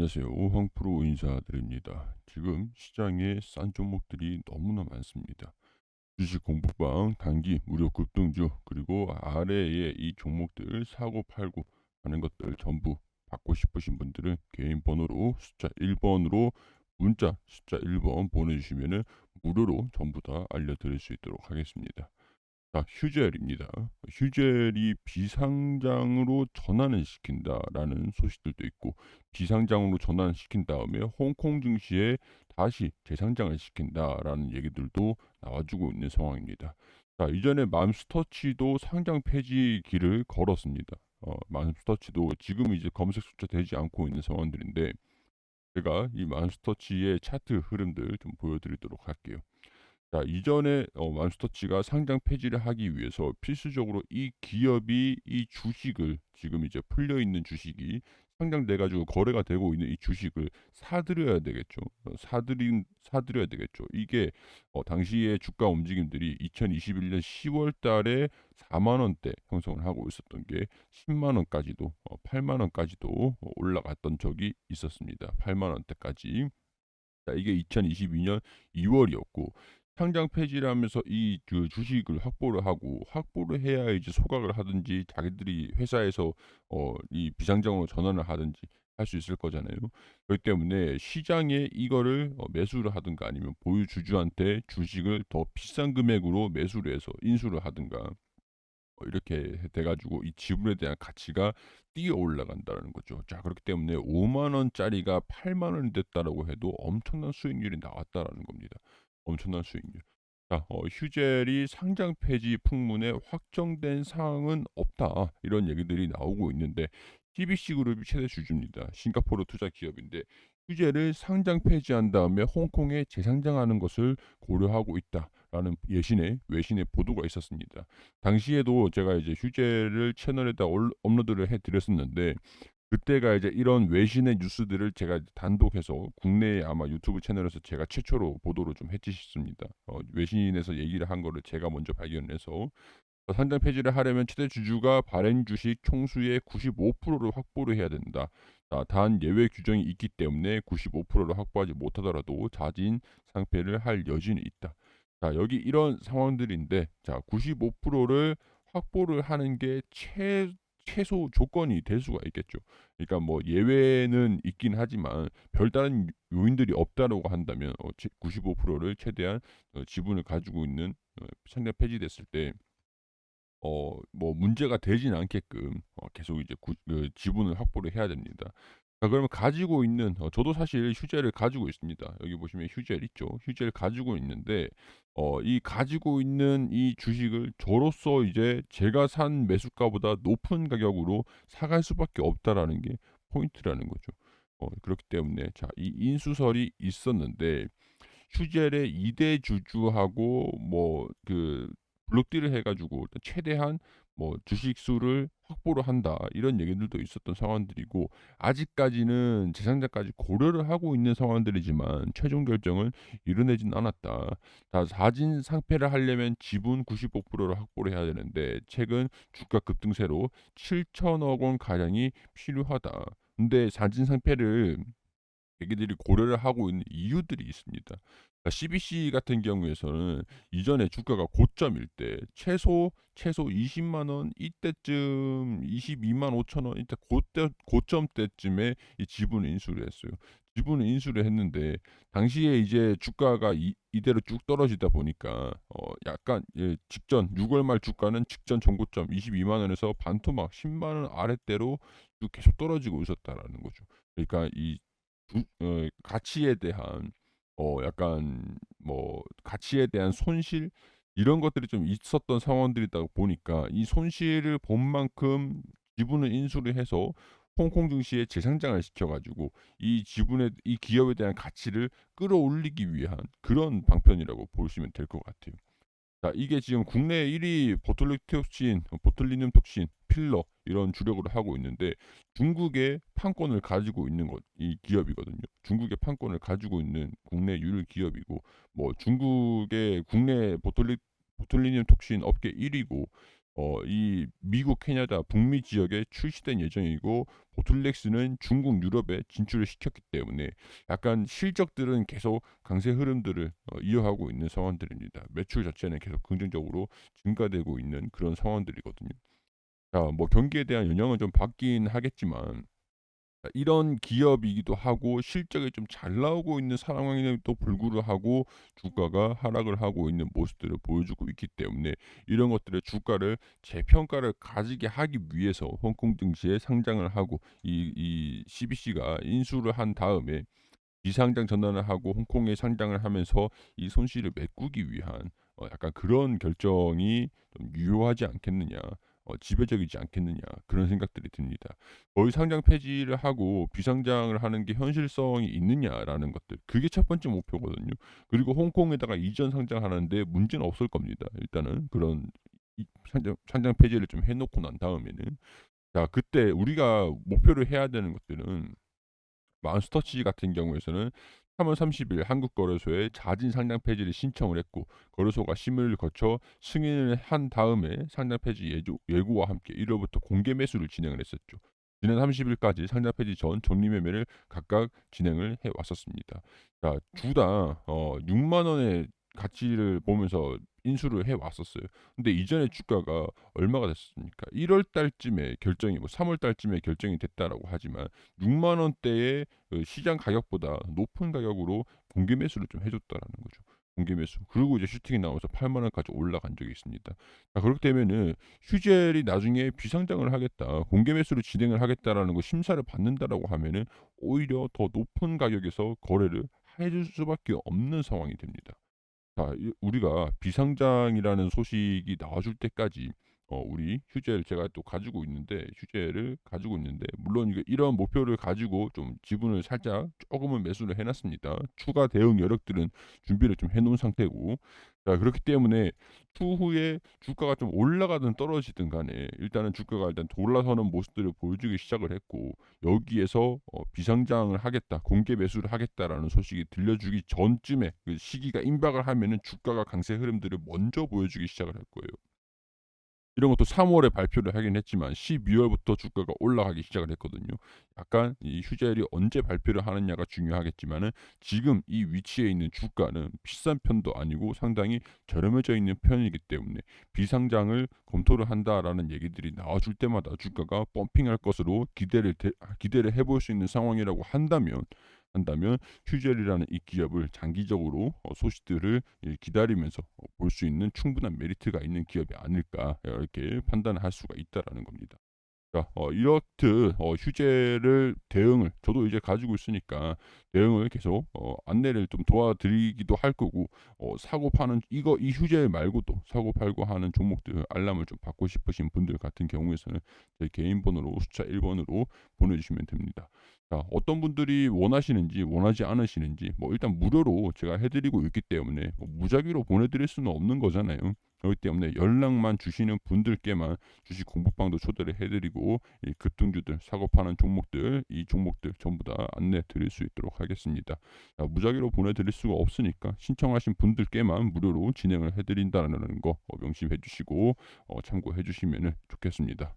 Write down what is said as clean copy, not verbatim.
안녕하세요. 황프로 인사드립니다. 지금 시장에 싼 종목들이 너무나 많습니다. 주식 공부방, 단기 무료 급등주, 그리고 아래에 이 종목들 사고 팔고 하는 것들 전부 받고 싶으신 분들은 개인 번호로 숫자 1번으로 문자 숫자 1번 보내주시면 무료로 전부 다 알려드릴 수 있도록 하겠습니다. 자, 휴젤입니다. 휴젤이 비상장으로 전환을 시킨다라는 소식들도 있고, 비상장으로 전환시킨 다음에 홍콩 증시에 다시 재상장을 시킨다라는 얘기들도 나와주고 있는 상황입니다. 자, 이전에 맘스터치도 상장 폐지 길을 걸었습니다. 맘스터치도 지금 이제 검색 숫자 되지 않고 있는 상황들인데, 제가 이 맘스터치의 차트 흐름들 좀 보여드리도록 할게요. 자, 이전에 맘스터치가 상장 폐지를 하기 위해서 필수적으로 이 기업이 이 주식을, 지금 이제 풀려 있는 주식이 상장돼 가지고 거래가 되고 있는 이 주식을 사들여야 되겠죠. 사들여야 되겠죠. 이게 당시에 주가 움직임들이 2021년 10월 달에 4만 원대 형성을 하고 있었던 게 10만 원까지도 8만 원까지도 올라갔던 적이 있었습니다. 8만 원대까지. 자, 이게 2022년 2월이었고, 상장 폐지를 하면서 이 그 주식을 확보를 해야 이제 소각을 하든지 자기들이 회사에서 이 비상장으로 전환을 하든지 할 수 있을 거잖아요. 그렇기 때문에 시장에 이거를 매수를 하든가 아니면 보유주주한테 주식을 더 비싼 금액으로 매수를 해서 인수를 하든가 이렇게 돼 가지고 이 지분에 대한 가치가 뛰어 올라간다는 거죠. 자, 그렇기 때문에 5만 원짜리가 8만 원이 됐다라고 해도 엄청난 수익률이 나왔다라는 겁니다. 엄청난 수익률. 자, 휴젤이 상장 폐지 풍문에 확정된 사항은 없다. 이런 얘기들이 나오고 있는데, CBC 그룹이 최대 주주입니다. 싱가포르 투자 기업인데 휴젤을 상장 폐지한 다음에 홍콩에 재상장하는 것을 고려하고 있다라는 외신의 보도가 있었습니다. 당시에도 제가 이제 휴재를 채널에다 업로드를 해 드렸었는데, 그때가 이제 이런 외신의 뉴스들을 제가 단독해서 국내에 아마 유튜브 채널에서 제가 최초로 보도를 좀 했었습니다. 외신에서 얘기를 한 거를 제가 먼저 발견해서 상장 폐지를 하려면 최대 주주가 발행 주식 총수의 95%를 확보를 해야 된다. 자, 단 예외 규정이 있기 때문에 95%를 확보하지 못하더라도 자진 상폐를 할 여지는 있다. 자, 여기 이런 상황들인데, 자, 95%를 확보를 하는 게 최소 조건이 될 수가 있겠죠. 그러니까 뭐 예외는 있긴 하지만 별다른 요인들이 없다라고 한다면 95%를 최대한 지분을 가지고 있는 상장 폐지됐을 때 뭐 문제가 되진 않게끔 계속 이제 지분을 확보를 해야 됩니다. 자, 그러면 가지고 있는 저도 사실 휴재를 가지고 있습니다. 여기 보시면 휴젤 있죠. 휴젤 가지고 있는데 이 가지고 있는 이 주식을 저로서 이제 제가 산 매수가보다 높은 가격으로 사갈 수밖에 없다라는 게 포인트라는 거죠. 그렇기 때문에 자, 이 인수설이 있었는데 휴젤의 2대 주주하고 뭐 블록딜을 해 가지고 최대한 뭐 주식 수를 확보를 한다, 이런 얘기들도 있었던 상황들이고, 아직까지는 재상장까지 고려를 하고 있는 상황들이지만 최종 결정은 이뤄내진 않았다. 자, 자진 상폐를 하려면 지분 95%를 확보를 해야 되는데 최근 주가 급등세로 7천억 원 가량이 필요하다. 근데 자진 상폐를 자기들이 고려를 하고 있는 이유들이 있습니다. CBC 같은 경우에서는 이전에 주가가 고점일 때 최소 20만 원 이때쯤, 22만 5천 원 이때 고점 때쯤에 이 지분 인수를 했어요. 지분 인수를 했는데 당시에 이제 주가가 이대로 쭉 떨어지다 보니까 약간 직전 6월 말 주가는 직전 전고점 22만 원에서 반토막 10만 원 아랫대로 쭉 계속 떨어지고 있었다라는 거죠. 그러니까 이 가치에 대한 약간 뭐 가치에 대한 손실, 이런 것들이 좀 있었던 상황들이다 보니까 이 손실을 본 만큼 지분을 인수를 해서 홍콩 증시에 재상장을 시켜 가지고 이 기업에 대한 가치를 끌어올리기 위한 그런 방편이라고 보시면 될 것 같아요. 자, 이게 지금 국내 1위 보툴리눔 톡신, 필러 이런 주력으로 하고 있는데, 중국의 판권을 가지고 있는 이 기업이거든요. 중국의 판권을 가지고 있는 국내 유일 기업이고, 뭐 중국의 국내 보툴리눔 톡신 업계 1위고, 이 미국, 캐나다, 북미 지역에 출시된 예정이고 보틀렉스는 중국, 유럽에 진출을 시켰기 때문에 약간 실적들은 계속 강세 흐름들을 이어가고 있는 상황들입니다. 매출 자체는 계속 긍정적으로 증가되고 있는 그런 상황들이거든요. 자, 뭐 경기에 대한 영향은 좀 받긴 하겠지만 이런 기업이기도 하고 실적이 좀 잘 나오고 있는 상황임에도 불구하고 주가가 하락을 하고 있는 모습들을 보여주고 있기 때문에 이런 것들의 주가를 재평가를 가지게 하기 위해서 홍콩 증시에 상장을 하고 이 CBC가 인수를 한 다음에 비상장 전환을 하고 홍콩에 상장을 하면서 이 손실을 메꾸기 위한 약간 그런 결정이 좀 유효하지 않겠느냐. 지배적이지 않겠느냐 그런 생각들이 듭니다. 거의 상장 폐지를 하고 비상장을 하는 게 현실성이 있느냐라는 것들 그게 첫 번째 목표거든요. 그리고 홍콩에다가 이전 상장하는데 문제는 없을 겁니다. 일단은 그런 상장 폐지를 좀 해놓고 난 다음에는 자 그때 우리가 목표를 해야 되는 것들은 맘스터치 같은 경우에서는 3월 30일 한국거래소에 자진 상장 폐지를 신청을 했고 거래소가 심의를 거쳐 승인을 한 다음에 상장 폐지 예고와 함께 1월부터 공개 매수를 진행을 했었죠. 지난 30일까지 상장 폐지 전 정리 매매를 각각 진행을 해 왔었습니다. 자, 주당 6만 원의 가치를 보면서 인수를 해 왔었어요. 근데 이전에 주가가 얼마가 됐습니까? 1월 달쯤에 결정이 3월 달쯤에 결정이 됐다라고 하지만 6만 원대의 시장 가격보다 높은 가격으로 공개 매수를 좀 해줬다라는 거죠. 공개 매수. 그리고 이제 슈팅이 나와서 8만 원까지 올라간 적이 있습니다. 자, 그렇게 되면은 휴젤이 나중에 비상장을 하겠다, 공개 매수를 진행을 하겠다라는 거 심사를 받는다라고 하면은 오히려 더 높은 가격에서 거래를 해줄 수밖에 없는 상황이 됩니다. 자, 우리가 비상장이라는 소식이 나와줄 때까지 우리 휴재를 제가 또 가지고 있는데 휴재를 가지고 있는데 물론 이런 목표를 가지고 좀 지분을 살짝 조금은 매수를 해 놨습니다. 추가 대응 여력들은 준비를 좀 해 놓은 상태고 자 그렇기 때문에 추후에 주가가 좀 올라가든 떨어지든 간에 일단은 주가가 일단 올라서는 모습들을 보여주기 시작을 했고 여기에서 비상장을 하겠다, 공개 매수를 하겠다라는 소식이 들려주기 전쯤에 그 시기가 임박을 하면은 주가가 강세 흐름들을 먼저 보여주기 시작을 할 거예요. 이런 것도 3월에 발표를 하긴 했지만 12월부터 주가가 올라가기 시작을 했거든요. 약간 이 휴젤이 언제 발표를 하느냐가 중요하겠지만은 지금 이 위치에 있는 주가는 비싼 편도 아니고 상당히 저렴해져 있는 편이기 때문에 비상장을 검토를 한다라는 얘기들이 나와줄 때마다 주가가 펌핑할 것으로 기대를 해볼 수 있는 상황이라고 한다면 휴젤이라는 이 기업을 장기적으로 소식들을 기다리면서 볼 수 있는 충분한 메리트가 있는 기업이 아닐까 이렇게 판단할 수가 있다라는 겁니다. 자, 이렇듯 휴재를 대응을 저도 이제 가지고 있으니까 대응을 계속 안내를 좀 도와드리기도 할 거고 사고 파는 이 휴재 말고도 사고 팔고 하는 종목들 알람을 좀 받고 싶으신 분들 같은 경우에서는 제 개인 번호로 숫자 1번으로 보내주시면 됩니다. 자, 어떤 분들이 원하시는지 원하지 않으시는지 뭐 일단 무료로 제가 해드리고 있기 때문에 뭐 무작위로 보내드릴 수는 없는 거잖아요. 그렇기 때문에 연락만 주시는 분들께만 주식 공부방도 초대를 해드리고 이 급등주들 사고 파는 종목들 이 종목들 전부 다 안내 드릴 수 있도록 하겠습니다. 자, 무작위로 보내드릴 수가 없으니까 신청하신 분들께만 무료로 진행을 해드린다는 거 명심해 주시고 참고해 주시면 좋겠습니다.